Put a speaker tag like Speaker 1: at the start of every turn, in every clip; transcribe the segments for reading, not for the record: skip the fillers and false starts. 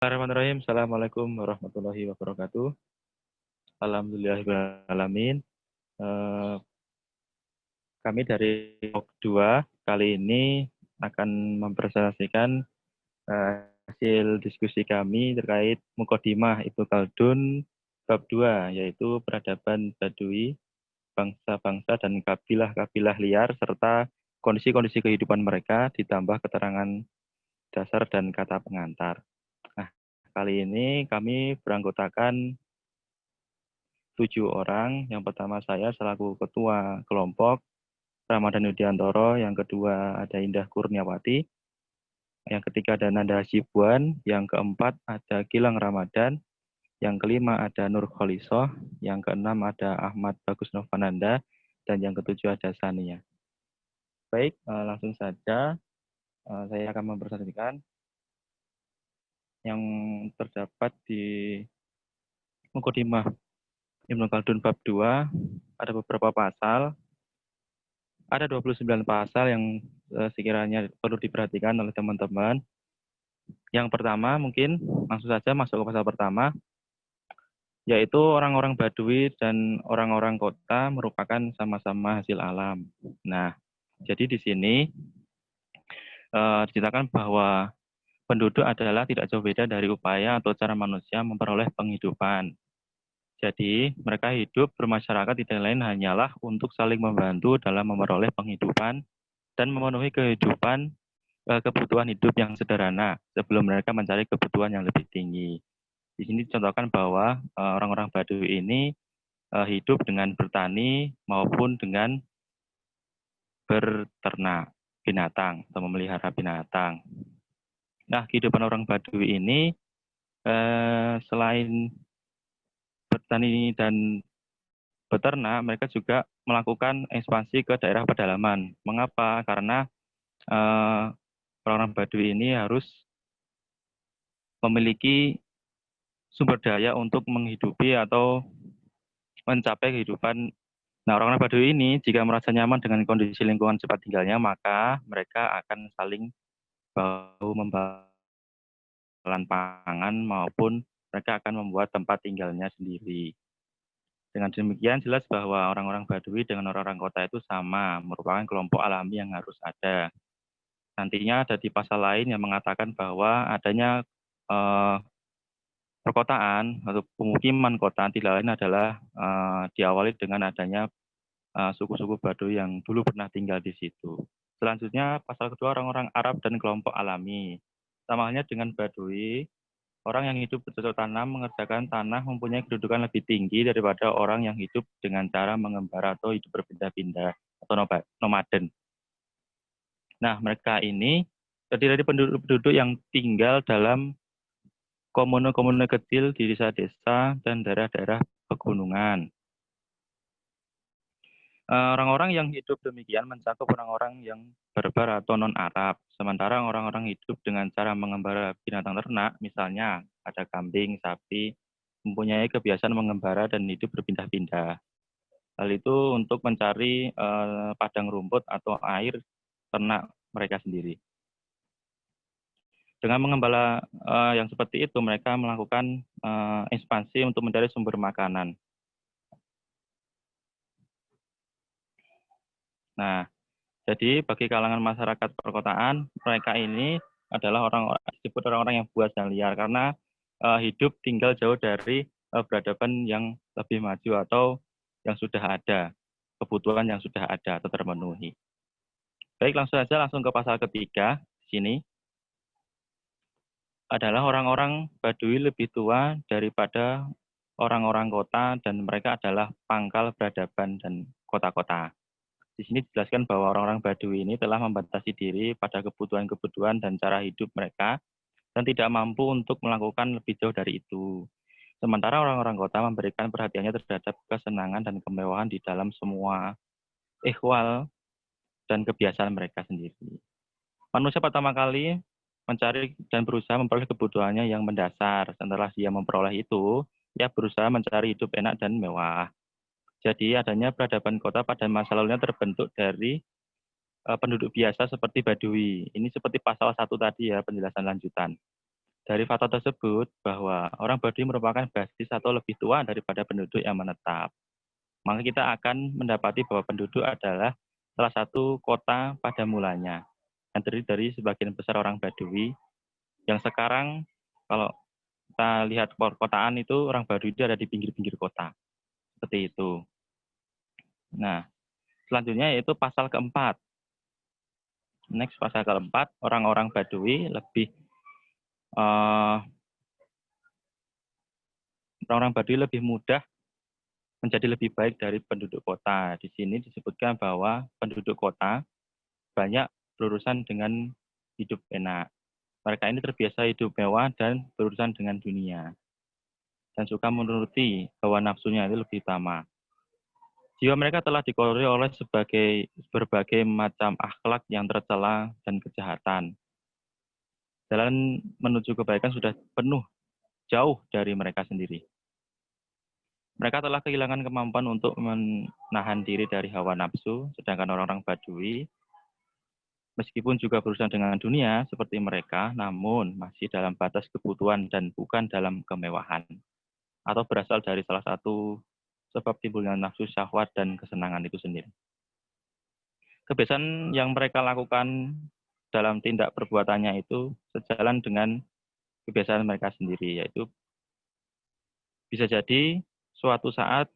Speaker 1: Bismillahirrahmanirrahim. Assalamualaikum warahmatullahi wabarakatuh. Alhamdulillahirrahmanirrahim. Eh, Kami dari Kelompok 2 kali ini akan mempresentasikan hasil diskusi kami terkait Mukodimah Ibnu Khaldun bab 2, yaitu peradaban Badui, bangsa-bangsa dan kabilah-kabilah liar, serta kondisi-kondisi kehidupan mereka, ditambah keterangan dasar dan kata pengantar. Nah, kali ini kami beranggotakan 7 orang. Yang pertama saya selaku ketua kelompok Ramadan Yudiantoro, yang kedua ada Indah Kurniawati, yang ketiga ada Nanda Hasibuan, yang keempat ada Gilang Ramadan, yang kelima ada Nur Kholisoh, yang keenam ada Ahmad Bagus Novananda, dan yang ketujuh ada Sania. Baik, langsung saja saya akan mempresentasikan yang terdapat di Mukodimah Ibnu Khaldun bab 2. Ada beberapa pasal. Ada 29 pasal yang sekiranya perlu diperhatikan oleh teman-teman. Yang pertama mungkin langsung saja masuk ke pasal pertama, yaitu orang-orang Badui dan orang-orang kota merupakan sama-sama hasil alam. Nah, jadi di sini diceritakan bahwa penduduk adalah tidak jauh beda dari upaya atau cara manusia memperoleh penghidupan. Jadi, mereka hidup bermasyarakat tidak lain hanyalah untuk saling membantu dalam memperoleh penghidupan dan memenuhi kebutuhan hidup yang sederhana sebelum mereka mencari kebutuhan yang lebih tinggi. Di sini dicontohkan bahwa orang-orang Baduy ini hidup dengan bertani maupun dengan berternak binatang atau memelihara binatang. Nah, kehidupan orang Baduy ini selain bertani dan beternak, mereka juga melakukan ekspansi ke daerah pedalaman. Mengapa? Karena orang-orang Baduy ini harus memiliki sumber daya untuk menghidupi atau mencapai kehidupan. Nah, orang-orang Baduy ini jika merasa nyaman dengan kondisi lingkungan tempat tinggalnya, maka mereka akan saling bahu-membahu pangan maupun mereka akan membuat tempat tinggalnya sendiri. Dengan demikian jelas bahwa orang-orang Baduy dengan orang-orang kota itu sama, merupakan kelompok alami yang harus ada. Nantinya ada di pasal lain yang mengatakan bahwa adanya perkotaan atau pemukiman kota tidak lain adalah diawali dengan adanya suku-suku Baduy yang dulu pernah tinggal di situ. Selanjutnya pasal kedua orang-orang Arab dan kelompok alami. Sama halnya dengan Baduy, orang yang hidup bercocok tanam mengerjakan tanah mempunyai kedudukan lebih tinggi daripada orang yang hidup dengan cara mengembara atau hidup berpindah-pindah atau nomaden. Nah, mereka ini terdiri dari penduduk-penduduk yang tinggal dalam komune-komune kecil di desa-desa dan daerah-daerah pegunungan. Orang-orang yang hidup demikian mencakup orang-orang yang barbar atau non-Arab. Sementara orang-orang hidup dengan cara mengembara binatang ternak, misalnya ada kambing, sapi, mempunyai kebiasaan mengembara dan hidup berpindah-pindah. Hal itu untuk mencari padang rumput atau air ternak mereka sendiri. Dengan mengembala yang seperti itu, mereka melakukan ekspansi untuk mencari sumber makanan. Nah, jadi bagi kalangan masyarakat perkotaan, mereka ini adalah orang-orang disebut orang-orang yang buas dan liar karena hidup tinggal jauh dari peradaban yang lebih maju atau yang sudah ada, kebutuhan yang sudah ada atau terpenuhi. Baik, langsung saja langsung ke pasal ketiga. Di sini adalah orang-orang Baduy lebih tua daripada orang-orang kota dan mereka adalah pangkal peradaban dan kota-kota. Di sini dijelaskan bahwa orang-orang Baduy ini telah membatasi diri pada kebutuhan-kebutuhan dan cara hidup mereka dan tidak mampu untuk melakukan lebih jauh dari itu. Sementara orang-orang kota memberikan perhatiannya terhadap kesenangan dan kemewahan di dalam semua ikhwal dan kebiasaan mereka sendiri. Manusia pertama kali mencari dan berusaha memperoleh kebutuhannya yang mendasar. Setelah dia memperoleh itu, ia berusaha mencari hidup enak dan mewah. Jadi adanya peradaban kota pada masa lalunya terbentuk dari penduduk biasa seperti Baduy. Ini seperti pasal 1 tadi ya, penjelasan lanjutan. Dari fakta tersebut bahwa orang Baduy merupakan basis atau lebih tua daripada penduduk yang menetap. Maka kita akan mendapati bahwa penduduk adalah salah satu kota pada mulanya. Yang terdiri dari sebagian besar orang Baduy yang sekarang kalau kita lihat perkotaan itu orang Baduy itu ada di pinggir-pinggir kota. Seperti itu. Nah, selanjutnya yaitu pasal keempat. Next, pasal keempat, orang-orang Baduy orang-orang Baduy lebih mudah menjadi lebih baik dari penduduk kota. Di sini disebutkan bahwa penduduk kota banyak berurusan dengan hidup enak. Mereka ini terbiasa hidup mewah dan berurusan dengan dunia. Dan suka menuruti hawa nafsunya itu lebih utama. Jiwa mereka telah dikotori oleh berbagai macam akhlak yang tercela dan kejahatan. Jalan menuju kebaikan sudah penuh jauh dari mereka sendiri. Mereka telah kehilangan kemampuan untuk menahan diri dari hawa nafsu, sedangkan orang-orang Baduy, meskipun juga berurusan dengan dunia seperti mereka, namun masih dalam batas kebutuhan dan bukan dalam kemewahan, atau berasal dari salah satu sebab timbulnya nafsu syahwat dan kesenangan itu sendiri. Kebiasaan yang mereka lakukan dalam tindak perbuatannya itu sejalan dengan kebiasaan mereka sendiri, yaitu bisa jadi suatu saat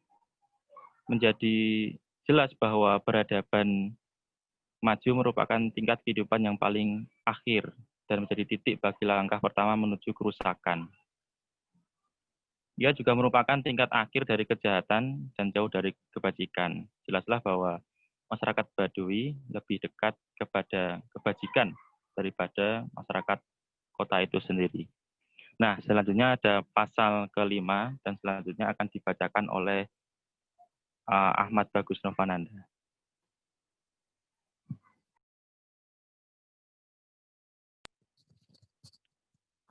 Speaker 1: menjadi jelas bahwa peradaban maju merupakan tingkat kehidupan yang paling akhir dan menjadi titik bagi langkah pertama menuju kerusakan. Ia juga merupakan tingkat akhir dari kejahatan dan jauh dari kebajikan. Jelaslah bahwa masyarakat Baduy lebih dekat kepada kebajikan daripada masyarakat kota itu sendiri. Nah, selanjutnya ada pasal kelima dan selanjutnya akan dibacakan oleh Ahmad Bagus Novananda.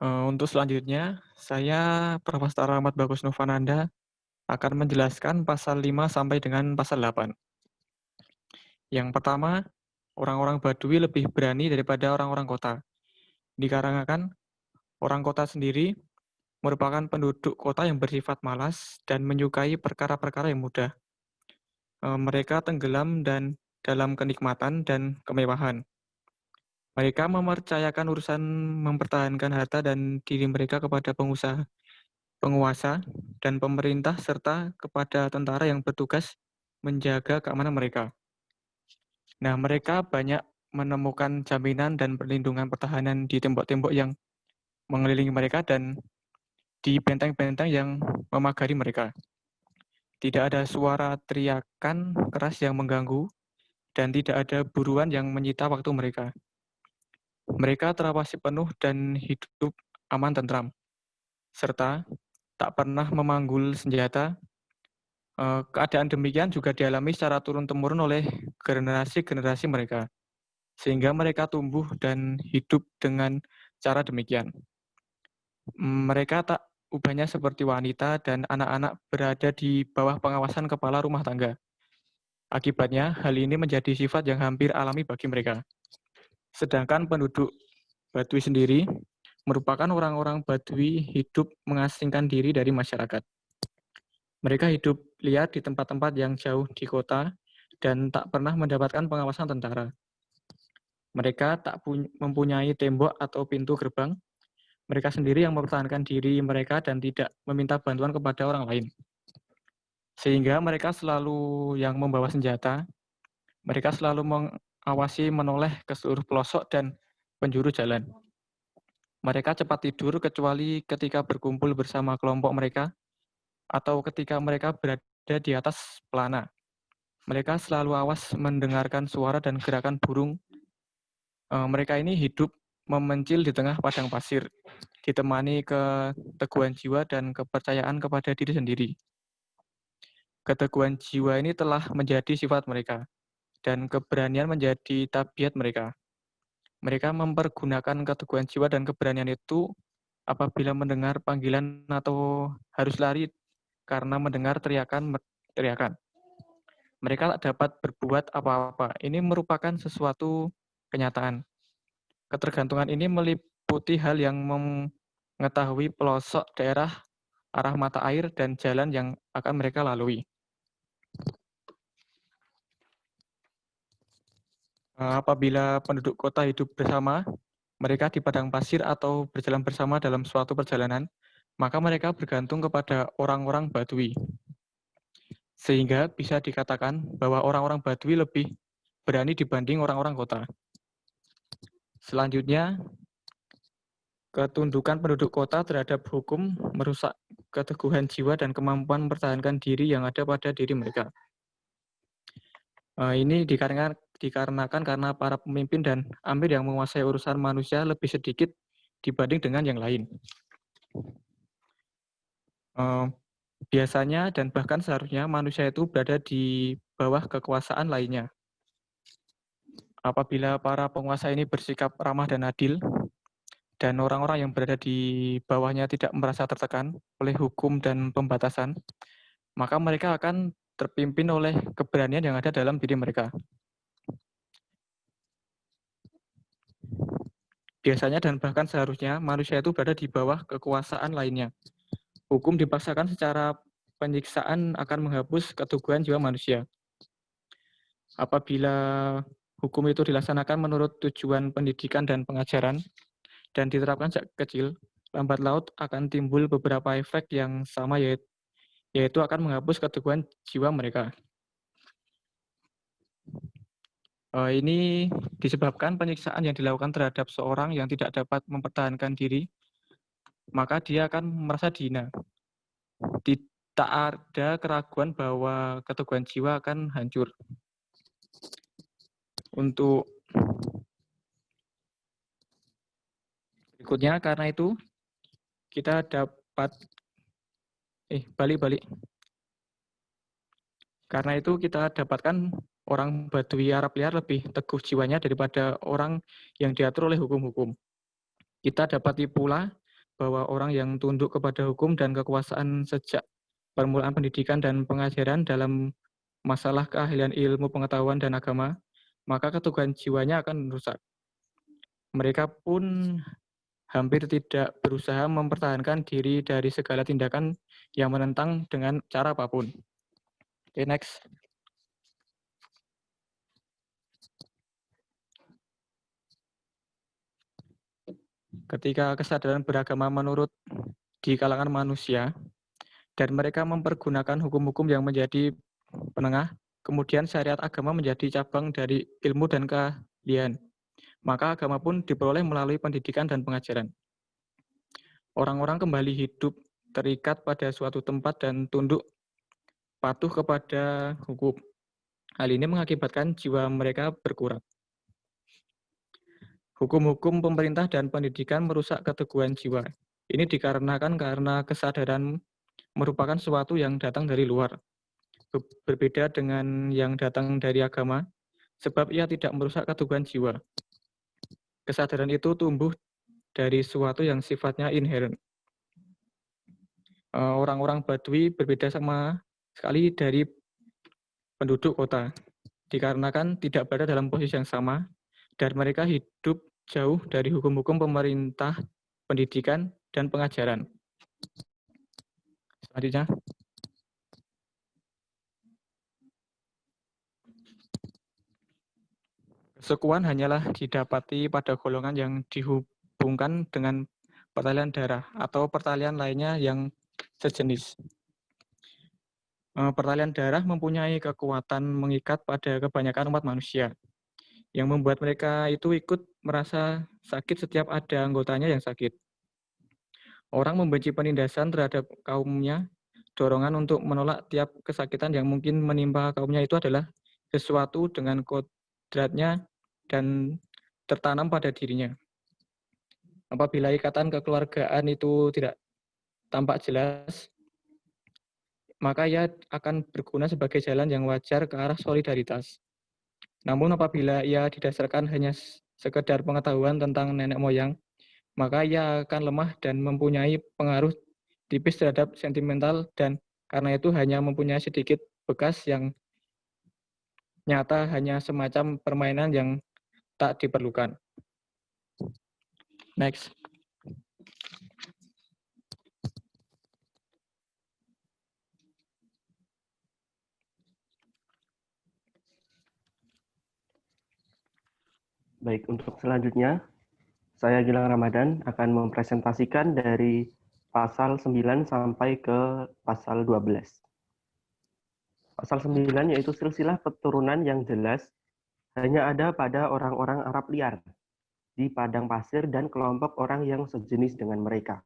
Speaker 2: Untuk selanjutnya, saya Profesor Ahmad Bagus Novananda akan menjelaskan pasal 5 sampai dengan pasal 8. Yang pertama, orang-orang Baduy lebih berani daripada orang-orang kota. Dikarenakan orang kota sendiri merupakan penduduk kota yang bersifat malas dan menyukai perkara-perkara yang mudah. Mereka tenggelam dan dalam kenikmatan dan kemewahan. Mereka mempercayakan urusan mempertahankan harta dan diri mereka kepada penguasa, dan pemerintah serta kepada tentara yang bertugas menjaga keamanan mereka. Nah, mereka banyak menemukan jaminan dan perlindungan pertahanan di tembok-tembok yang mengelilingi mereka dan di benteng-benteng yang memagari mereka. Tidak ada suara teriakan keras yang mengganggu dan tidak ada buruan yang menyita waktu mereka. Mereka terawasi penuh dan hidup aman tentram, serta tak pernah memanggul senjata. Keadaan demikian juga dialami secara turun-temurun oleh generasi-generasi mereka, sehingga mereka tumbuh dan hidup dengan cara demikian. Mereka tak ubahnya seperti wanita dan anak-anak berada di bawah pengawasan kepala rumah tangga. Akibatnya, hal ini menjadi sifat yang hampir alami bagi mereka. Sedangkan penduduk Baduy sendiri merupakan orang-orang Baduy hidup mengasingkan diri dari masyarakat. Mereka hidup liar di tempat-tempat yang jauh di kota dan tak pernah mendapatkan pengawasan tentara. Mereka tak mempunyai tembok atau pintu gerbang. Mereka sendiri yang mempertahankan diri mereka dan tidak meminta bantuan kepada orang lain. Sehingga mereka selalu yang membawa senjata. Mereka selalu mengawasi menoleh ke seluruh pelosok dan penjuru jalan. Mereka cepat tidur kecuali ketika berkumpul bersama kelompok mereka atau ketika mereka berada di atas pelana. Mereka selalu awas mendengarkan suara dan gerakan burung. Mereka ini hidup memencil di tengah padang pasir, ditemani keteguhan jiwa dan kepercayaan kepada diri sendiri. Keteguhan jiwa ini telah menjadi sifat mereka, dan keberanian menjadi tabiat mereka. Mereka mempergunakan keteguhan jiwa dan keberanian itu apabila mendengar panggilan atau harus lari karena mendengar teriakan. Mereka tak dapat berbuat apa-apa. Ini merupakan sesuatu kenyataan. Ketergantungan ini meliputi hal yang mengetahui pelosok daerah, arah mata air, dan jalan yang akan mereka lalui. Apabila penduduk kota hidup bersama, mereka di padang pasir atau berjalan bersama dalam suatu perjalanan, maka mereka bergantung kepada orang-orang Badui. Sehingga bisa dikatakan bahwa orang-orang Badui lebih berani dibanding orang-orang kota. Selanjutnya, ketundukan penduduk kota terhadap hukum merusak keteguhan jiwa dan kemampuan mempertahankan diri yang ada pada diri mereka. Ini dikarenakan karena para pemimpin dan amir yang menguasai urusan manusia lebih sedikit dibanding dengan yang lain. Biasanya dan bahkan seharusnya manusia itu berada di bawah kekuasaan lainnya. Apabila para penguasa ini bersikap ramah dan adil, dan orang-orang yang berada di bawahnya tidak merasa tertekan oleh hukum dan pembatasan, maka mereka akan terpimpin oleh keberanian yang ada dalam diri mereka. Biasanya dan bahkan seharusnya manusia itu berada di bawah kekuasaan lainnya. Hukum dipaksakan secara penyiksaan akan menghapus keteguhan jiwa manusia. Apabila hukum itu dilaksanakan menurut tujuan pendidikan dan pengajaran dan diterapkan sejak kecil, lambat laun akan timbul beberapa efek yang sama, yaitu akan menghapus keteguhan jiwa mereka. Ini disebabkan penyiksaan yang dilakukan terhadap seorang yang tidak dapat mempertahankan diri, maka dia akan merasa dihina. Tak ada keraguan bahwa keteguhan jiwa akan hancur. Untuk berikutnya, karena itu kita dapat Karena itu kita dapatkan orang Badui Arab liar lebih teguh jiwanya daripada orang yang diatur oleh hukum-hukum. Kita dapati pula bahwa orang yang tunduk kepada hukum dan kekuasaan sejak permulaan pendidikan dan pengajaran dalam masalah keahlian ilmu pengetahuan dan agama, maka keteguhan jiwanya akan rusak. Mereka pun hampir tidak berusaha mempertahankan diri dari segala tindakan yang menentang dengan cara apapun. Okay, next. Ketika kesadaran beragama menurut di kalangan manusia, dan mereka mempergunakan hukum-hukum yang menjadi penengah, kemudian syariat agama menjadi cabang dari ilmu dan keahlian. Maka agama pun diperoleh melalui pendidikan dan pengajaran. Orang-orang kembali hidup terikat pada suatu tempat dan tunduk patuh kepada hukum. Hal ini mengakibatkan jiwa mereka berkurang. Hukum-hukum pemerintah dan pendidikan merusak keteguhan jiwa. Ini dikarenakan karena kesadaran merupakan sesuatu yang datang dari luar, berbeda dengan yang datang dari agama, sebab ia tidak merusak keteguhan jiwa. Kesadaran itu tumbuh dari sesuatu yang sifatnya inherent. Orang-orang Badui berbeda sama sekali dari penduduk kota, dikarenakan tidak berada dalam posisi yang sama, dan mereka hidup jauh dari hukum-hukum pemerintah, pendidikan, dan pengajaran. Selanjutnya. Kesukuan hanyalah didapati pada golongan yang dihubungkan dengan pertalian darah atau pertalian lainnya yang sejenis. Pertalian darah mempunyai kekuatan mengikat pada kebanyakan umat manusia, yang membuat mereka itu ikut merasa sakit setiap ada anggotanya yang sakit. Orang membenci penindasan terhadap kaumnya, dorongan untuk menolak tiap kesakitan yang mungkin menimpa kaumnya itu adalah sesuatu dengan kodratnya dan tertanam pada dirinya. Apabila ikatan kekeluargaan itu tidak tampak jelas, maka ia akan berguna sebagai jalan yang wajar ke arah solidaritas. Namun apabila ia didasarkan hanya sekedar pengetahuan tentang nenek moyang, maka ia akan lemah dan mempunyai pengaruh tipis terhadap sentimental, dan karena itu hanya mempunyai sedikit bekas yang nyata, hanya semacam permainan yang tak diperlukan. Next.
Speaker 3: Baik, untuk selanjutnya, saya Gilang Ramadan akan mempresentasikan dari pasal 9 sampai ke pasal 12. Pasal 9 yaitu silsilah keturunan yang jelas hanya ada pada orang-orang Arab liar di padang pasir dan kelompok orang yang sejenis dengan mereka.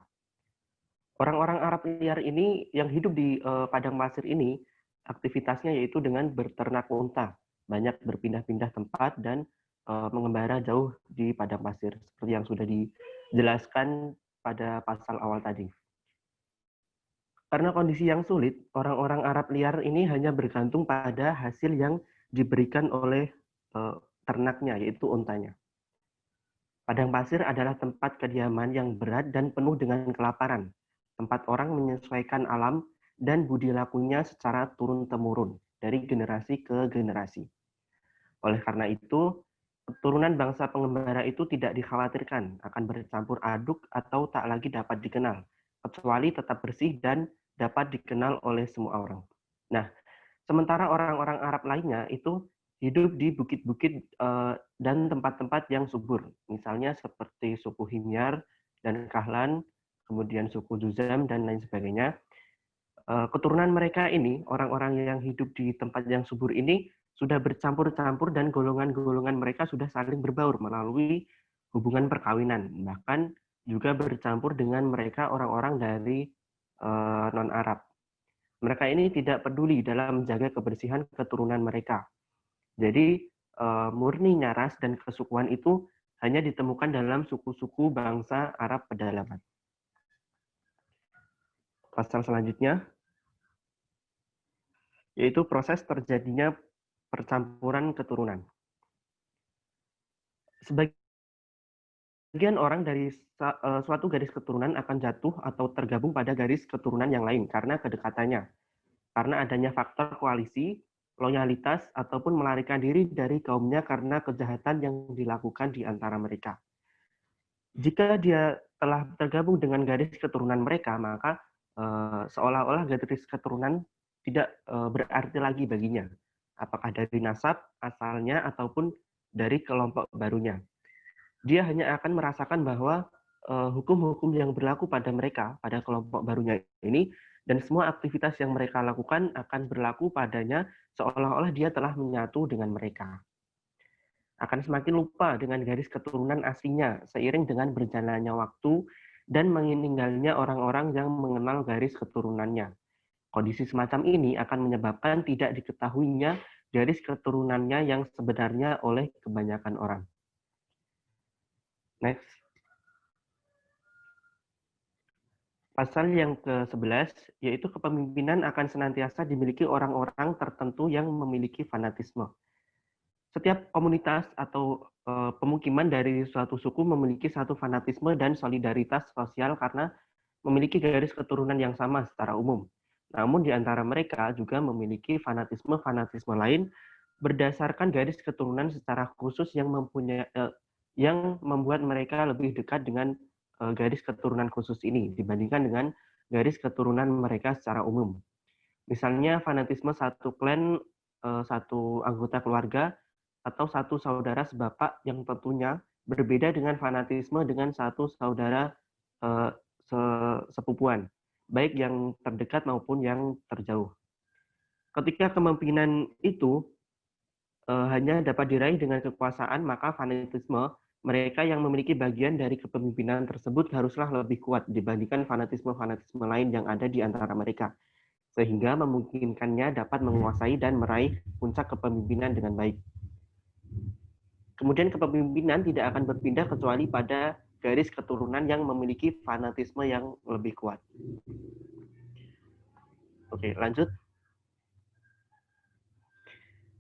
Speaker 3: Orang-orang Arab liar ini yang hidup di padang pasir ini, aktivitasnya yaitu dengan berternak unta, banyak berpindah-pindah tempat dan mengembara jauh di padang pasir, seperti yang sudah dijelaskan pada pasal awal tadi. Karena kondisi yang sulit, orang-orang Arab liar ini hanya bergantung pada hasil yang diberikan oleh ternaknya, yaitu untanya. Padang pasir adalah tempat kediaman yang berat dan penuh dengan kelaparan, tempat orang menyesuaikan alam dan budi lakunya secara turun-temurun dari generasi ke generasi. Oleh karena itu, keturunan bangsa pengembara itu tidak dikhawatirkan akan bercampur aduk atau tak lagi dapat dikenal, kecuali tetap bersih dan dapat dikenal oleh semua orang. Nah, sementara orang-orang Arab lainnya itu hidup di bukit-bukit dan tempat-tempat yang subur, misalnya seperti suku Himyar dan Kahlan, kemudian suku Juzam dan lain sebagainya. Keturunan mereka ini, orang-orang yang hidup di tempat yang subur ini, sudah bercampur-campur dan golongan-golongan mereka sudah saling berbaur melalui hubungan perkawinan. Bahkan juga bercampur dengan mereka orang-orang dari non-Arab. Mereka ini tidak peduli dalam menjaga kebersihan keturunan mereka. Jadi murninya ras dan kesukuan itu hanya ditemukan dalam suku-suku bangsa Arab pedalaman. Pasal selanjutnya, yaitu proses terjadinya percampuran keturunan. Sebagian orang dari suatu garis keturunan akan jatuh atau tergabung pada garis keturunan yang lain karena kedekatannya, karena adanya faktor koalisi, loyalitas, ataupun melarikan diri dari kaumnya karena kejahatan yang dilakukan di antara mereka. Jika dia telah tergabung dengan garis keturunan mereka, maka seolah-olah garis keturunan tidak berarti lagi baginya, apakah dari nasab asalnya ataupun dari kelompok barunya. Dia hanya akan merasakan bahwa hukum-hukum yang berlaku pada mereka, pada kelompok barunya ini, dan semua aktivitas yang mereka lakukan akan berlaku padanya seolah-olah dia telah menyatu dengan mereka. Akan semakin lupa dengan garis keturunan aslinya seiring dengan berjalannya waktu dan meninggalnya orang-orang yang mengenal garis keturunannya. Kondisi semacam ini akan menyebabkan tidak diketahuinya garis keturunannya yang sebenarnya oleh kebanyakan orang. Next. Pasal yang ke-11, yaitu kepemimpinan akan senantiasa dimiliki orang-orang tertentu yang memiliki fanatisme. Setiap komunitas atau pemukiman dari suatu suku memiliki satu fanatisme dan solidaritas sosial karena memiliki garis keturunan yang sama secara umum. Namun di antara mereka juga memiliki fanatisme-fanatisme lain berdasarkan garis keturunan secara khusus yang membuat mereka lebih dekat dengan garis keturunan khusus ini dibandingkan dengan garis keturunan mereka secara umum. Misalnya fanatisme satu klan, satu anggota keluarga, atau satu saudara sebapak yang tentunya berbeda dengan fanatisme dengan satu saudara sepupuan, baik yang terdekat maupun yang terjauh. Ketika kepemimpinan itu hanya dapat diraih dengan kekuasaan, maka fanatisme mereka yang memiliki bagian dari kepemimpinan tersebut haruslah lebih kuat dibandingkan fanatisme-fanatisme lain yang ada di antara mereka, sehingga memungkinkannya dapat menguasai dan meraih puncak kepemimpinan dengan baik. Kemudian kepemimpinan tidak akan berpindah kecuali pada garis keturunan yang memiliki fanatisme yang lebih kuat. Oke, lanjut.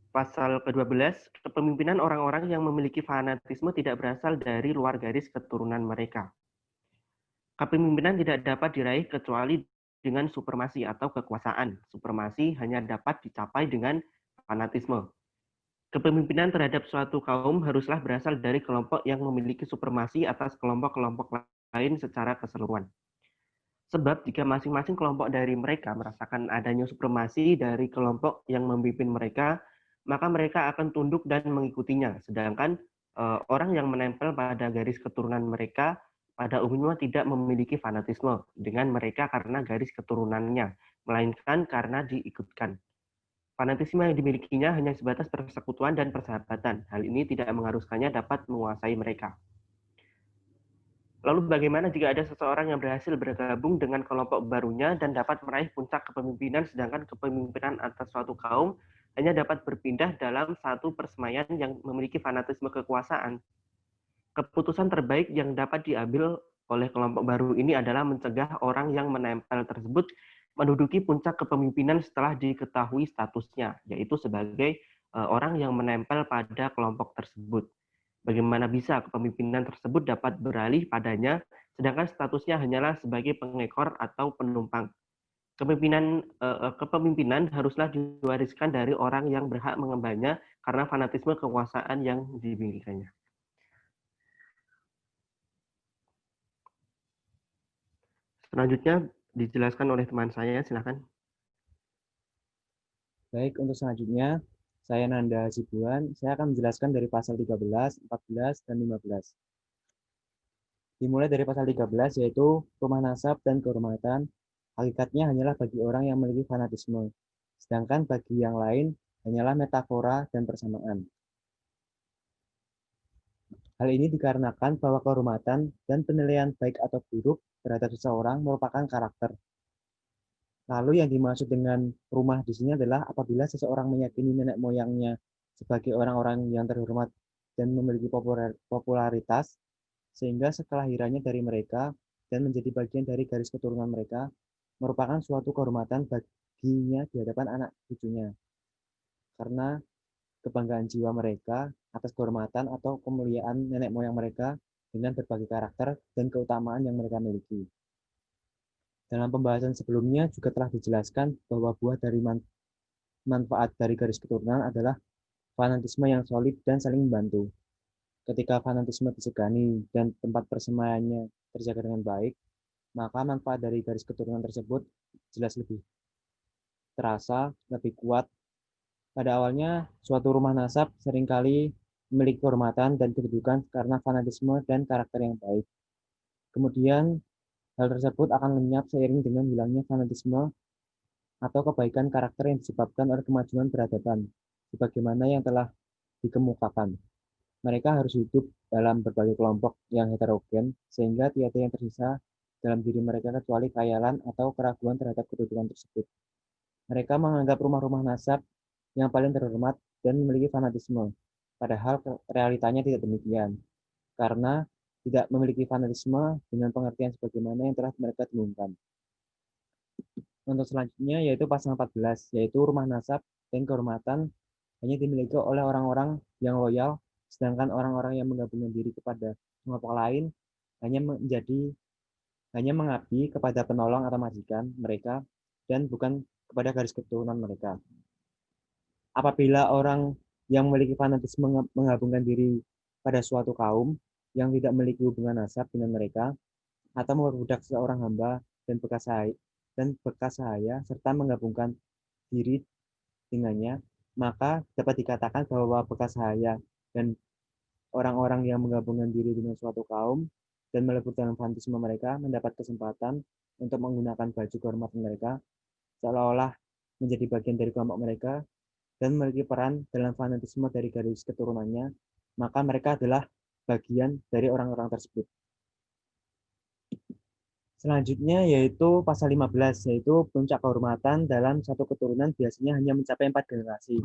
Speaker 3: Pasal ke-12, kepemimpinan orang-orang yang memiliki fanatisme tidak berasal dari luar garis keturunan mereka. Kepemimpinan tidak dapat diraih kecuali dengan supremasi atau kekuasaan. Supremasi hanya dapat dicapai dengan fanatisme. Kepemimpinan terhadap suatu kaum haruslah berasal dari kelompok yang memiliki supremasi atas kelompok-kelompok lain secara keseluruhan. Sebab jika masing-masing kelompok dari mereka merasakan adanya supremasi dari kelompok yang memimpin mereka, maka mereka akan tunduk dan mengikutinya. Sedangkan Orang yang menempel pada garis keturunan mereka pada umumnya tidak memiliki fanatisme dengan mereka karena garis keturunannya, melainkan karena diikutkan. Fanatisme yang dimilikinya hanya sebatas persekutuan dan persahabatan. Hal ini tidak mengharuskannya dapat menguasai mereka. Lalu bagaimana jika ada seseorang yang berhasil bergabung dengan kelompok barunya dan dapat meraih puncak kepemimpinan, sedangkan kepemimpinan atas suatu kaum hanya dapat berpindah dalam satu persemaian yang memiliki fanatisme kekuasaan? Keputusan terbaik yang dapat diambil oleh kelompok baru ini adalah mencegah orang yang menempel tersebut menduduki puncak kepemimpinan setelah diketahui statusnya, yaitu sebagai orang yang menempel pada kelompok tersebut. Bagaimana bisa kepemimpinan tersebut dapat beralih padanya, sedangkan statusnya hanyalah sebagai pengekor atau penumpang. Kepemimpinan haruslah diwariskan dari orang yang berhak mengembangnya karena fanatisme kekuasaan yang dimilikinya. Selanjutnya dijelaskan oleh teman saya, silakan.
Speaker 4: Baik, untuk selanjutnya, saya Nanda Hasibuan. Saya akan menjelaskan dari pasal 13, 14, dan 15. Dimulai dari pasal 13, yaitu rumah nasab dan kehormatan. Hakikatnya hanyalah bagi orang yang memiliki fanatisme. Sedangkan bagi yang lain, hanyalah metafora dan persamaan. Hal ini dikarenakan bahwa kehormatan dan penilaian baik atau buruk terhadap seseorang merupakan karakter. Lalu yang dimaksud dengan rumah di sini adalah apabila seseorang meyakini nenek moyangnya sebagai orang-orang yang terhormat dan memiliki popularitas, sehingga sekelahirannya dari mereka dan menjadi bagian dari garis keturunan mereka merupakan suatu kehormatan baginya di hadapan anak cucunya. Karena kebanggaan jiwa mereka atas kehormatan atau kemuliaan nenek moyang mereka dengan berbagai karakter dan keutamaan yang mereka miliki. Dalam pembahasan sebelumnya juga telah dijelaskan bahwa buah dari manfaat dari garis keturunan adalah fanatisme yang solid dan saling membantu. Ketika fanatisme disegani dan tempat persemaiannya terjaga dengan baik, maka manfaat dari garis keturunan tersebut jelas lebih terasa, lebih kuat. Pada awalnya, suatu rumah nasab seringkali memiliki kehormatan dan kedudukan karena fanatisme dan karakter yang baik. Kemudian, hal tersebut akan lenyap seiring dengan hilangnya fanatisme atau kebaikan karakter yang disebabkan oleh kemajuan peradaban, sebagaimana yang telah dikemukakan. Mereka harus hidup dalam berbagai kelompok yang heterogen, sehingga tiada yang tersisa dalam diri mereka kecuali khayalan atau keraguan terhadap kedudukan tersebut. Mereka menganggap rumah-rumah nasab yang paling terhormat dan memiliki fanatisme, padahal realitanya tidak demikian, karena tidak memiliki fanatisme dengan pengertian sebagaimana yang telah mereka dengungkan. Untuk selanjutnya yaitu pasal 14, yaitu rumah nasab dan kehormatan hanya dimiliki oleh orang-orang yang loyal, sedangkan orang-orang yang menggabungkan diri kepada kelompok lain hanya mengabdi kepada penolong atau majikan mereka dan bukan kepada garis keturunan mereka. Apabila orang yang memiliki fanatisme menggabungkan diri pada suatu kaum yang tidak memiliki hubungan nasab dengan mereka, atau memperbudak seorang hamba dan bekas sahaya serta menggabungkan diri dengannya, maka dapat dikatakan bahwa bekas sahaya dan orang-orang yang menggabungkan diri dengan suatu kaum dan melebur dalam fanatisme mereka mendapat kesempatan untuk menggunakan baju kehormatan mereka seolah-olah menjadi bagian dari kelompok mereka dan memiliki peran dalam fanatisme dari garis keturunannya, maka mereka adalah bagian dari orang-orang tersebut. Selanjutnya yaitu pasal 15, yaitu puncak kehormatan dalam satu keturunan biasanya hanya mencapai 4 generasi.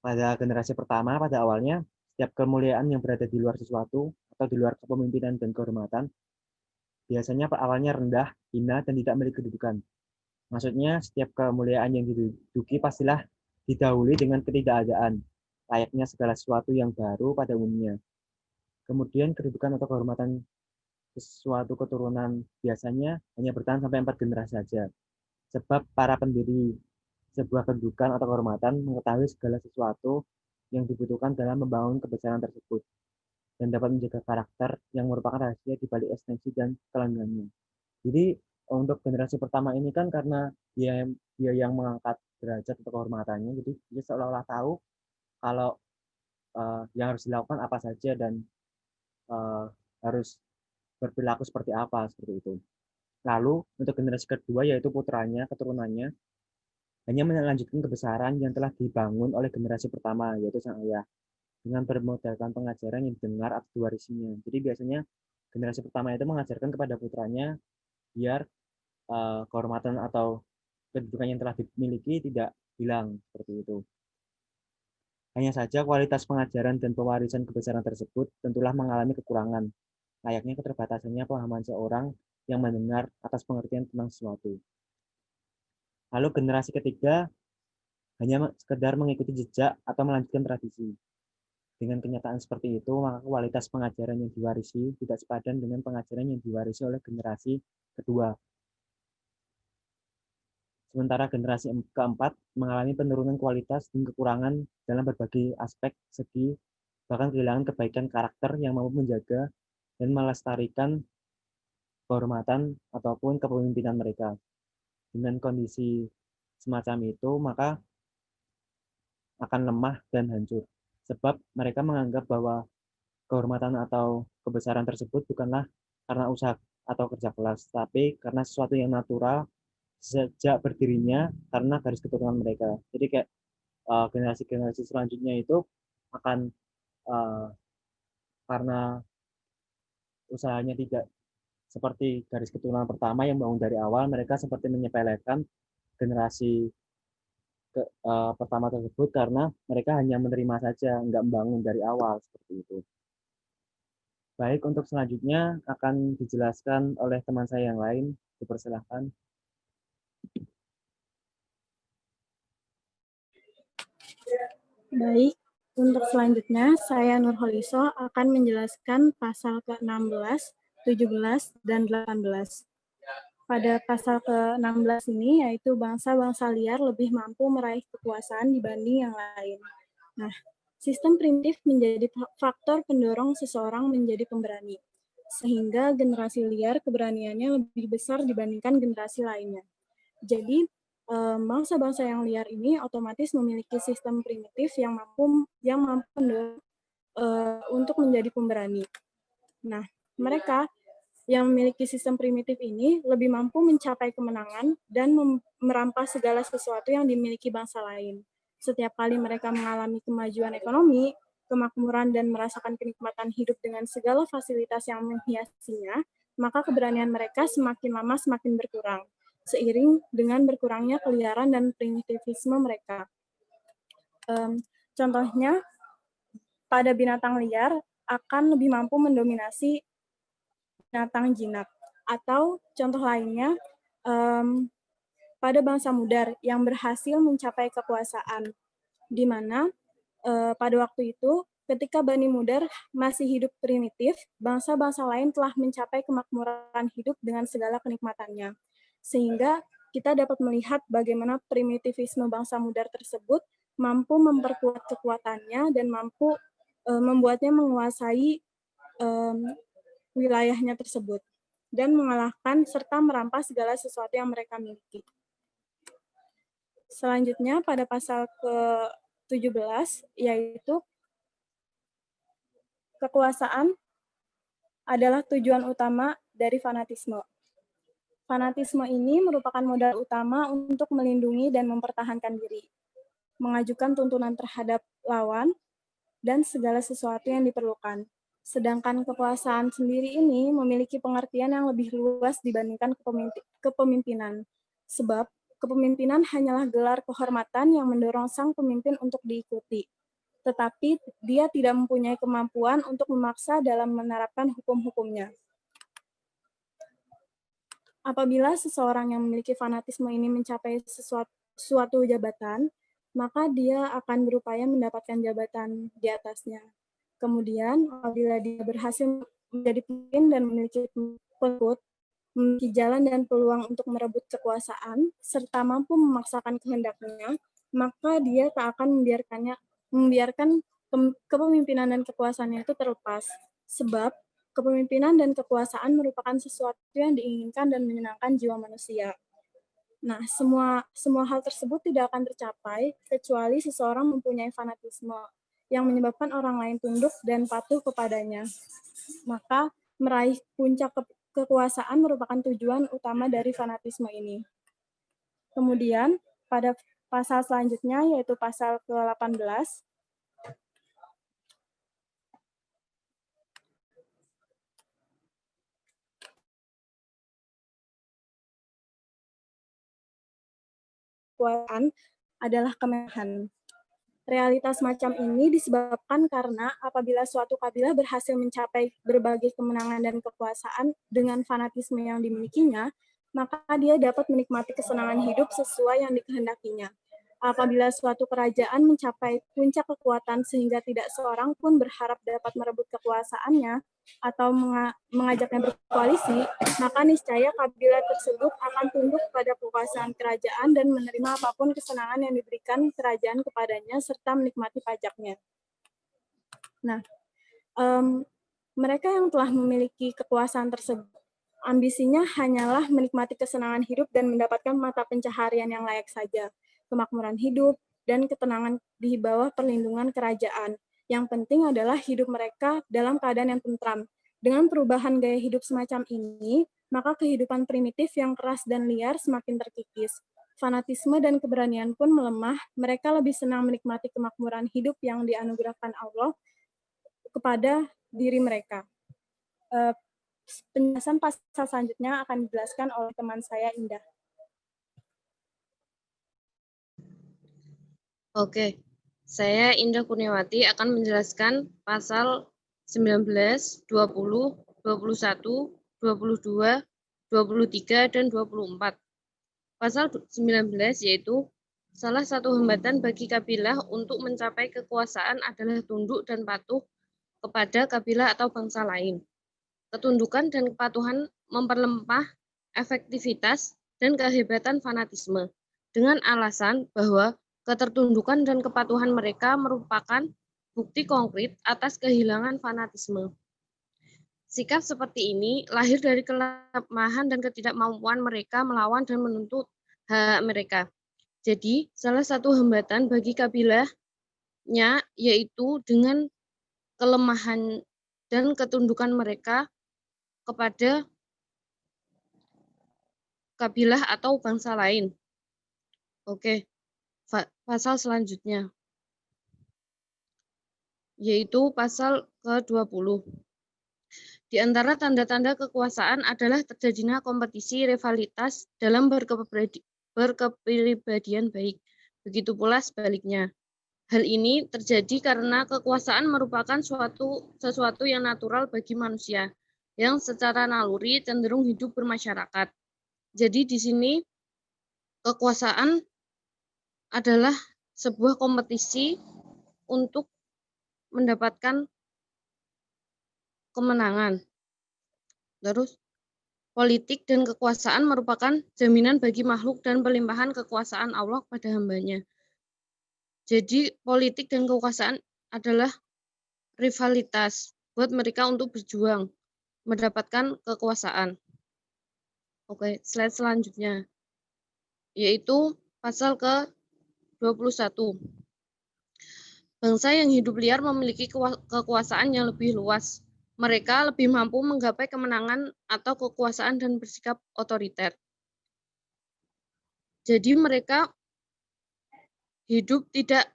Speaker 4: Pada generasi pertama, pada awalnya, setiap kemuliaan yang berada di luar sesuatu atau di luar kepemimpinan dan kehormatan, biasanya awalnya rendah, hina, dan tidak memiliki kedudukan. Maksudnya, setiap kemuliaan yang diduduki pastilah didahului dengan ketidakadaan, layaknya segala sesuatu yang baru pada umumnya. Kemudian kedudukan atau kehormatan suatu keturunan biasanya hanya bertahan sampai 4 generasi saja. Sebab para pendiri sebuah kedudukan atau kehormatan mengetahui segala sesuatu yang dibutuhkan dalam membangun kebesaran tersebut dan dapat menjaga karakter yang merupakan rahasia di balik eksistensi dan kelanggengannya. Jadi untuk generasi pertama ini kan karena dia yang mengangkat derajat atau kehormatannya, jadi dia seolah-olah tahu kalau yang harus dilakukan apa saja dan harus berperilaku seperti apa, seperti itu. Lalu untuk generasi kedua yaitu putranya, keturunannya, hanya melanjutkan kebesaran yang telah dibangun oleh generasi pertama, yaitu sang ayah, dengan bermodalkan pengajaran yang didengar atau diwarisinya. Jadi biasanya generasi pertama itu mengajarkan kepada putranya biar kehormatan atau kedudukan yang telah dimiliki tidak hilang, seperti itu. Hanya saja kualitas pengajaran dan pewarisan kebesaran tersebut tentulah mengalami kekurangan, layaknya keterbatasannya pemahaman seorang yang mendengar atas pengertian tentang sesuatu. Lalu generasi ketiga hanya sekedar mengikuti jejak atau melanjutkan tradisi. Dengan kenyataan seperti itu, maka kualitas pengajaran yang diwarisi tidak sepadan dengan pengajaran yang diwarisi oleh generasi kedua. Sementara generasi keempat mengalami penurunan kualitas dan kekurangan dalam berbagai aspek segi, bahkan kehilangan kebaikan karakter yang mampu menjaga dan melestarikan kehormatan ataupun kepemimpinan mereka. Dengan kondisi semacam itu, maka akan lemah dan hancur. Sebab mereka menganggap bahwa kehormatan atau kebesaran tersebut bukanlah karena usaha atau kerja keras, tapi karena sesuatu yang natural sejak berdirinya karena garis keturunan mereka. Jadi kayak generasi-generasi selanjutnya itu akan karena usahanya tidak seperti garis keturunan pertama yang bangun dari awal, mereka seperti menyepelekan generasi pertama tersebut karena mereka hanya menerima saja, nggak membangun dari awal, seperti itu. Baik, untuk selanjutnya akan dijelaskan oleh teman saya yang lain. Dipersilahkan.
Speaker 5: Baik, untuk selanjutnya saya Nurholiso akan menjelaskan pasal ke-16, 17, dan 18. Pada pasal ke-16 ini yaitu bangsa-bangsa liar lebih mampu meraih kekuasaan dibanding yang lain. Nah, sistem primitif menjadi faktor pendorong seseorang menjadi pemberani, sehingga generasi liar keberaniannya lebih besar dibandingkan generasi lainnya. Jadi, bangsa-bangsa yang liar ini otomatis memiliki sistem primitif yang mampu mendorong untuk menjadi pemberani. Nah, mereka yang memiliki sistem primitif ini lebih mampu mencapai kemenangan dan merampas segala sesuatu yang dimiliki bangsa lain. Setiap kali mereka mengalami kemajuan ekonomi, kemakmuran, dan merasakan kenikmatan hidup dengan segala fasilitas yang menghiasinya, maka keberanian mereka semakin lama semakin berkurang, seiring dengan berkurangnya keliaran dan primitivisme mereka. Contohnya, pada binatang liar akan lebih mampu mendominasi binatang jinak. Atau contoh lainnya, pada bangsa mudar yang berhasil mencapai kekuasaan, di mana pada waktu itu ketika Bani Mudar masih hidup primitif, bangsa-bangsa lain telah mencapai kemakmuran hidup dengan segala kenikmatannya. Sehingga kita dapat melihat bagaimana primitivisme bangsa mudar tersebut mampu memperkuat kekuatannya dan mampu membuatnya menguasai wilayahnya tersebut dan mengalahkan serta merampas segala sesuatu yang mereka miliki. Selanjutnya pada pasal ke-17 yaitu kekuasaan adalah tujuan utama dari fanatisme. Fanatisme ini merupakan modal utama untuk melindungi dan mempertahankan diri, mengajukan tuntunan terhadap lawan, dan segala sesuatu yang diperlukan. Sedangkan kekuasaan sendiri ini memiliki pengertian yang lebih luas dibandingkan kepemimpinan. Sebab kepemimpinan hanyalah gelar kehormatan yang mendorong sang pemimpin untuk diikuti. Tetapi dia tidak mempunyai kemampuan untuk memaksa dalam menerapkan hukum-hukumnya. Apabila seseorang yang memiliki fanatisme ini mencapai suatu jabatan, maka dia akan berupaya mendapatkan jabatan di atasnya. Kemudian, apabila dia berhasil menjadi pemimpin dan memiliki pengikut, memiliki jalan dan peluang untuk merebut kekuasaan, serta mampu memaksakan kehendaknya, maka dia tak akan membiarkan kepemimpinan dan kekuasaannya itu terlepas. Sebab, kepemimpinan dan kekuasaan merupakan sesuatu yang diinginkan dan menyenangkan jiwa manusia. Nah, semua hal tersebut tidak akan tercapai kecuali seseorang mempunyai fanatisme, yang menyebabkan orang lain tunduk dan patuh kepadanya. Maka meraih puncak kekuasaan merupakan tujuan utama dari fanatisme ini. Kemudian pada pasal selanjutnya yaitu pasal ke-18, kekuasaan adalah kemewahan. Realitas macam ini disebabkan karena apabila suatu kabilah berhasil mencapai berbagai kemenangan dan kekuasaan dengan fanatisme yang dimilikinya, maka dia dapat menikmati kesenangan hidup sesuai yang dikehendakinya. Apabila suatu kerajaan mencapai puncak kekuatan sehingga tidak seorang pun berharap dapat merebut kekuasaannya atau mengajaknya berkoalisi, maka niscaya kabilah tersebut akan tunduk pada kekuasaan kerajaan dan menerima apapun kesenangan yang diberikan kerajaan kepadanya serta menikmati pajaknya. Nah, mereka yang telah memiliki kekuasaan tersebut, ambisinya hanyalah menikmati kesenangan hidup dan mendapatkan mata pencaharian yang layak saja, kemakmuran hidup, dan ketenangan di bawah perlindungan kerajaan. Yang penting adalah hidup mereka dalam keadaan yang tentram. Dengan perubahan gaya hidup semacam ini, maka kehidupan primitif yang keras dan liar semakin terkikis. Fanatisme dan keberanian pun melemah, mereka lebih senang menikmati kemakmuran hidup yang dianugerahkan Allah kepada diri mereka. Penjelasan pasal selanjutnya akan dijelaskan oleh teman saya, Indah.
Speaker 6: Oke, saya Indah Kurniawati akan menjelaskan pasal 19, 20, 21, 22, 23, dan 24. Pasal 19 yaitu salah satu hambatan bagi kabilah untuk mencapai kekuasaan adalah tunduk dan patuh kepada kabilah atau bangsa lain. Ketundukan dan kepatuhan memperlemah efektivitas dan kehebatan fanatisme dengan alasan bahwa ketertundukan dan kepatuhan mereka merupakan bukti konkret atas kehilangan fanatisme. Sikap seperti ini lahir dari kelemahan dan ketidakmampuan mereka melawan dan menuntut hak mereka. Jadi, salah satu hambatan bagi kabilahnya yaitu dengan kelemahan dan ketundukan mereka kepada kabilah atau bangsa lain. Oke, pasal selanjutnya yaitu pasal ke-20. Di antara tanda-tanda kekuasaan adalah terjadinya kompetisi rivalitas dalam berkepribadian baik. Begitu pula sebaliknya. Hal ini terjadi karena kekuasaan merupakan sesuatu yang natural bagi manusia, yang secara naluri cenderung hidup bermasyarakat. Jadi di sini kekuasaan adalah sebuah kompetisi untuk mendapatkan kemenangan. Terus, politik dan kekuasaan merupakan jaminan bagi makhluk dan pelimpahan kekuasaan Allah pada hambanya. Jadi, politik dan kekuasaan adalah rivalitas buat mereka untuk berjuang, mendapatkan kekuasaan. Oke, slide selanjutnya, yaitu pasal ke-21. Bangsa yang hidup liar memiliki kekuasaan yang lebih luas. Mereka lebih mampu menggapai kemenangan atau kekuasaan dan bersikap otoriter. Jadi mereka hidup tidak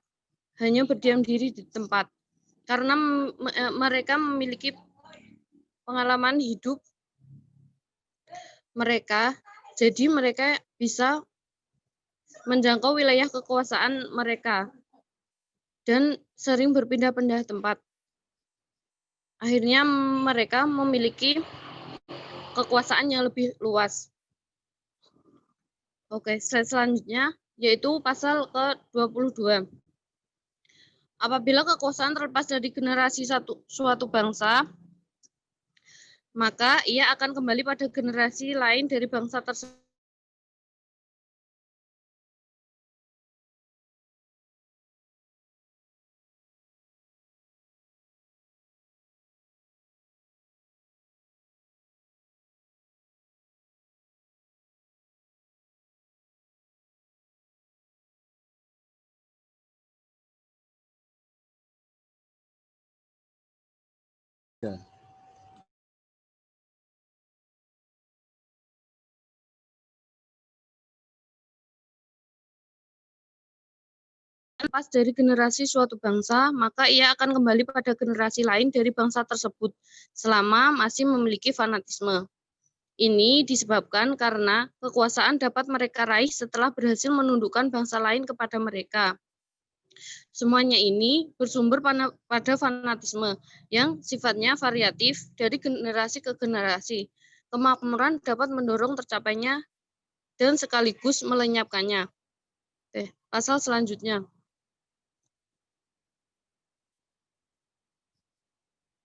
Speaker 6: hanya berdiam diri di tempat, karena mereka memiliki pengalaman hidup mereka, jadi mereka bisa menjangkau wilayah kekuasaan mereka dan sering berpindah-pindah tempat. Akhirnya mereka memiliki kekuasaan yang lebih luas. Oke, slide selanjutnya yaitu pasal ke-22. Apabila kekuasaan terlepas dari generasi suatu bangsa, maka ia akan kembali pada generasi lain dari bangsa tersebut.
Speaker 7: 3.
Speaker 6: Lepas dari generasi suatu bangsa, maka ia akan kembali pada generasi lain dari bangsa tersebut selama masih memiliki fanatisme. Ini disebabkan karena kekuasaan dapat mereka raih setelah berhasil menundukkan bangsa lain kepada mereka. Semuanya ini bersumber pada fanatisme yang sifatnya variatif dari generasi ke generasi. Kemakmuran dapat mendorong tercapainya dan sekaligus melenyapkannya. Pasal selanjutnya.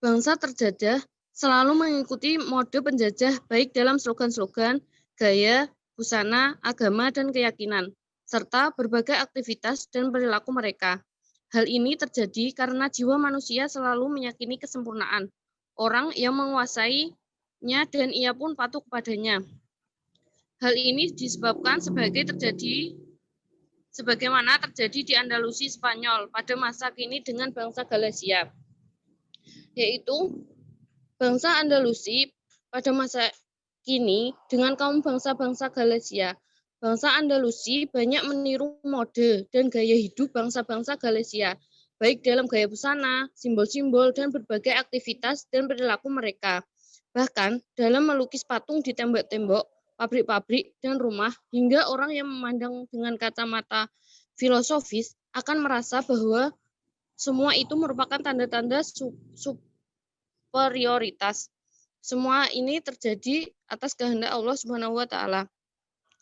Speaker 6: Bangsa terjajah selalu mengikuti mode penjajah baik dalam slogan-slogan, gaya, busana, agama, dan keyakinan, serta berbagai aktivitas dan perilaku mereka. Hal ini terjadi karena jiwa manusia selalu meyakini kesempurnaan orang yang menguasainya dan ia pun patuh kepadanya. Hal ini disebabkan sebagaimana terjadi di Andalusi Spanyol pada masa kini dengan bangsa Galicia, yaitu bangsa Andalusi pada masa kini dengan kaum bangsa-bangsa Galicia. Bangsa Andalusi banyak meniru mode dan gaya hidup bangsa-bangsa Galicia, baik dalam gaya busana, simbol-simbol, dan berbagai aktivitas dan perilaku mereka. Bahkan dalam melukis patung di tembok-tembok, pabrik-pabrik, dan rumah, hingga orang yang memandang dengan kacamata filosofis akan merasa bahwa semua itu merupakan tanda-tanda superioritas. Semua ini terjadi atas kehendak Allah Subhanahu wa taala.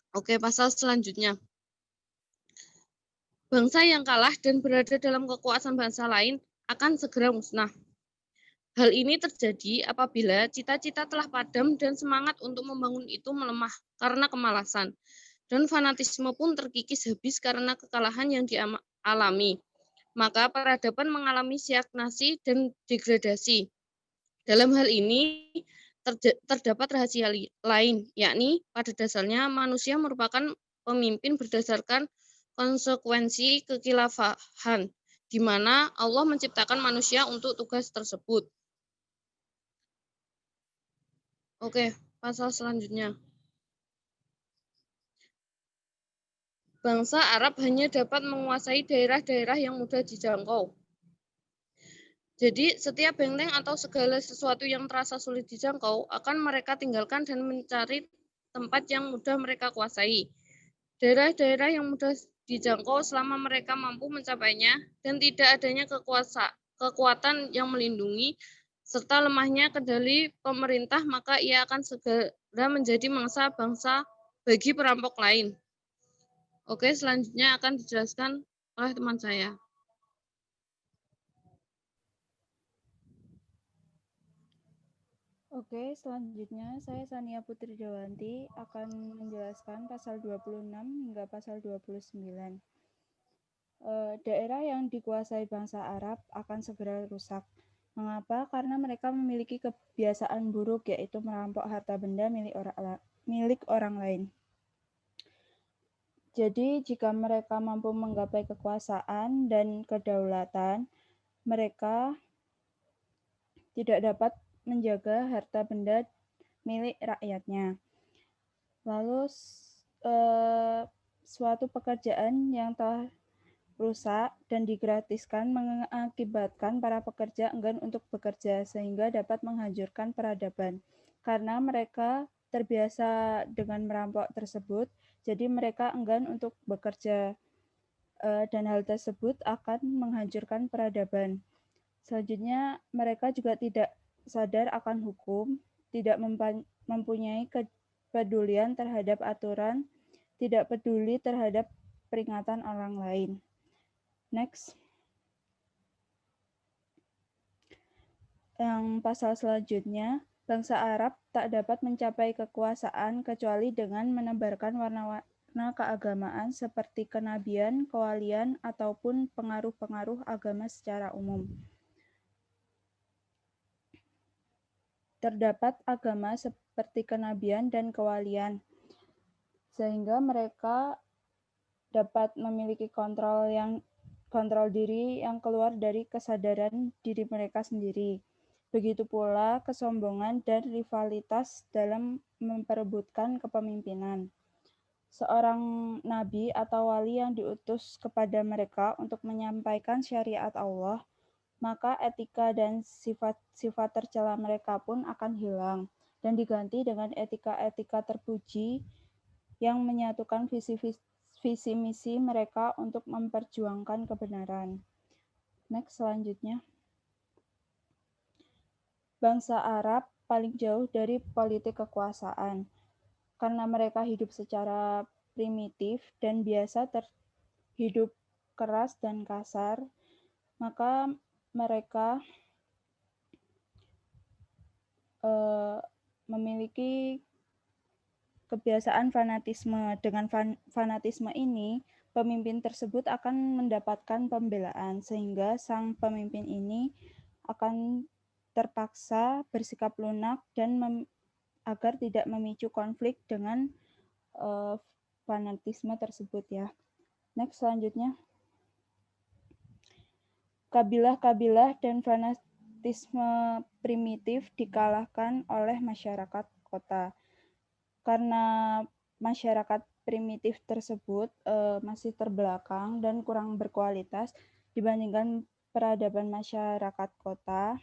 Speaker 6: Oke, pasal selanjutnya. Bangsa yang kalah dan berada dalam kekuasaan bangsa lain akan segera musnah. Hal ini terjadi apabila cita-cita telah padam dan semangat untuk membangun itu melemah karena kemalasan. Dan fanatisme pun terkikis habis karena kekalahan yang dialami. Maka peradaban mengalami stagnasi dan degradasi. Dalam hal ini terdapat rahasia lain, yakni pada dasarnya manusia merupakan pemimpin berdasarkan konsekuensi kekilafahan, di mana Allah menciptakan manusia untuk tugas tersebut. Oke, pasal selanjutnya. Bangsa Arab hanya dapat menguasai daerah-daerah yang mudah dijangkau. Jadi, setiap benteng atau segala sesuatu yang terasa sulit dijangkau akan mereka tinggalkan dan mencari tempat yang mudah mereka kuasai. Daerah-daerah yang mudah dijangkau selama mereka mampu mencapainya dan tidak adanya kekuatan yang melindungi serta lemahnya kendali pemerintah, maka ia akan segera menjadi mangsa bangsa bagi perampok lain. Oke, selanjutnya akan dijelaskan oleh teman saya.
Speaker 8: Oke, selanjutnya saya Sania Putri Dewanti akan menjelaskan pasal 26 hingga pasal 29. Daerah yang dikuasai bangsa Arab akan segera rusak. Mengapa? Karena mereka memiliki kebiasaan buruk, yaitu merampok harta benda milik orang lain. Jadi, jika mereka mampu menggapai kekuasaan dan kedaulatan, mereka tidak dapat menjaga harta benda milik rakyatnya. Lalu, suatu pekerjaan yang telah rusak dan digratiskan mengakibatkan para pekerja enggan untuk bekerja, sehingga dapat menghancurkan peradaban. Karena mereka terbiasa dengan merampok tersebut, jadi mereka enggan untuk bekerja, dan hal tersebut akan menghancurkan peradaban. Selanjutnya, mereka juga tidak sadar akan hukum, tidak mempunyai kepedulian terhadap aturan, tidak peduli terhadap peringatan orang lain. Next. Yang pasal selanjutnya, bangsa Arab tak dapat mencapai kekuasaan kecuali dengan menebarkan warna-warna keagamaan seperti kenabian, kewalian, ataupun pengaruh-pengaruh agama secara umum. Terdapat agama seperti kenabian dan kewalian, sehingga mereka dapat memiliki kontrol diri yang keluar dari kesadaran diri mereka sendiri. Begitu pula kesombongan dan rivalitas dalam memperebutkan kepemimpinan. Seorang nabi atau wali yang diutus kepada mereka untuk menyampaikan syariat Allah, maka etika dan sifat-sifat tercela mereka pun akan hilang dan diganti dengan etika-etika terpuji yang menyatukan visi misi mereka untuk memperjuangkan kebenaran. Next, selanjutnya. Bangsa Arab paling jauh dari politik kekuasaan. Karena mereka hidup secara primitif dan biasa hidup keras dan kasar, maka mereka memiliki kebiasaan fanatisme. Dengan fanatisme ini, pemimpin tersebut akan mendapatkan pembelaan, sehingga sang pemimpin ini akan terpaksa bersikap lunak dan agar tidak memicu konflik dengan fanatisme tersebut ya. Next, selanjutnya. Kabilah-kabilah dan fanatisme primitif dikalahkan oleh masyarakat kota. Karena masyarakat primitif tersebut masih terbelakang dan kurang berkualitas dibandingkan peradaban masyarakat kota.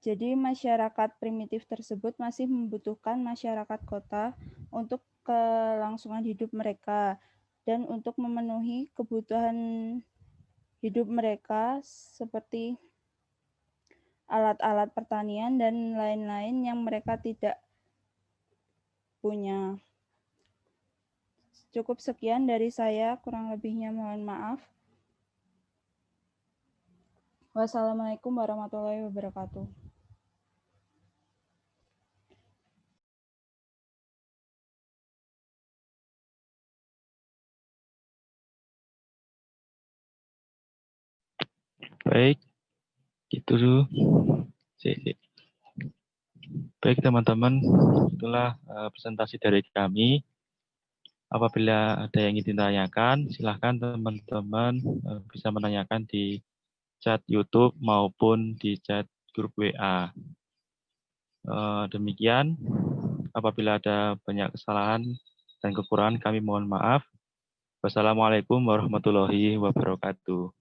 Speaker 8: Jadi masyarakat primitif tersebut masih membutuhkan masyarakat kota untuk kelangsungan hidup mereka dan untuk memenuhi kebutuhan hidup mereka seperti alat-alat pertanian dan lain-lain yang mereka tidak punya. Cukup sekian dari saya, kurang lebihnya mohon maaf. Wassalamualaikum warahmatullahi wabarakatuh.
Speaker 1: Baik, itu dulu. Baik teman-teman, itulah presentasi dari kami. Apabila ada yang ingin ditanyakan, silahkan teman-teman bisa menanyakan di chat YouTube maupun di chat grup WA. Demikian, apabila ada banyak kesalahan dan kekurangan, kami mohon maaf. Wassalamualaikum warahmatullahi wabarakatuh.